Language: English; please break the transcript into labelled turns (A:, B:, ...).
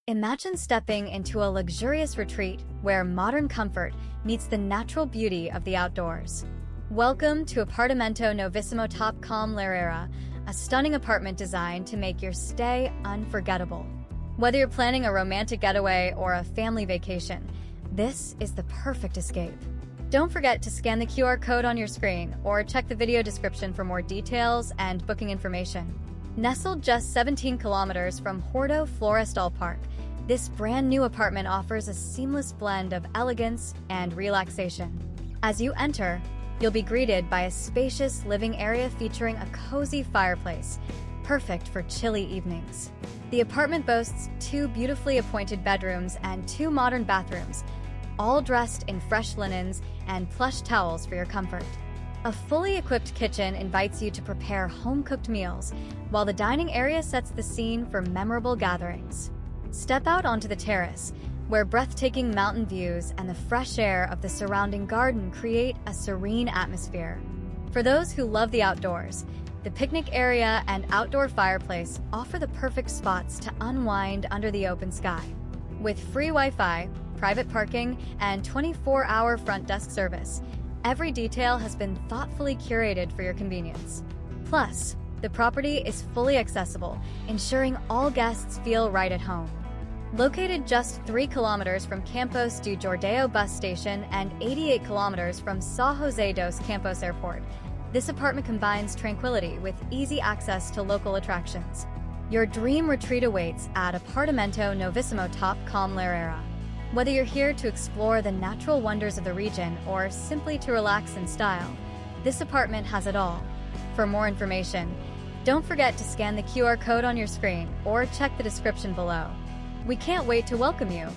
A: Imagine stepping into a luxurious retreat where modern comfort meets the natural beauty of the outdoors. Welcome to Apartamento Novissimo Top Calm Lareira, a stunning apartment designed to make your stay unforgettable. Whether you're planning a romantic getaway or a family vacation, this is the perfect escape. Don't forget to scan the QR code on your screen or check the video description for more details and booking information. Nestled just 17 kilometers from Horto Florestal Park, this brand new apartment offers a seamless blend of elegance and relaxation. As you enter, you'll be greeted by a spacious living area featuring a cozy fireplace, perfect for chilly evenings. The apartment boasts 2 beautifully appointed bedrooms and 2 modern bathrooms, all dressed in fresh linens and plush towels for your comfort. A fully equipped kitchen invites you to prepare home-cooked meals, while the dining area sets the scene for memorable gatherings. Step out onto the terrace, where breathtaking mountain views and the fresh air of the surrounding garden create a serene atmosphere. For those who love the outdoors, the picnic area and outdoor fireplace offer the perfect spots to unwind under the open sky. With free Wi-Fi, private parking, and 24-hour front desk service, every detail has been thoughtfully curated for your convenience. Plus, the property is fully accessible, ensuring all guests feel right at home. Located just 3 kilometers from Campos Do Jordao Bus Station and 88 kilometers from São José dos Campos Airport, this apartment combines tranquility with easy access to local attractions. Your dream retreat awaits at Apartamento Novissimo Top Calm Lareira. Whether you're here to explore the natural wonders of the region or simply to relax in style, this apartment has it all. For more information, don't forget to scan the QR code on your screen or check the description below. We can't wait to welcome you.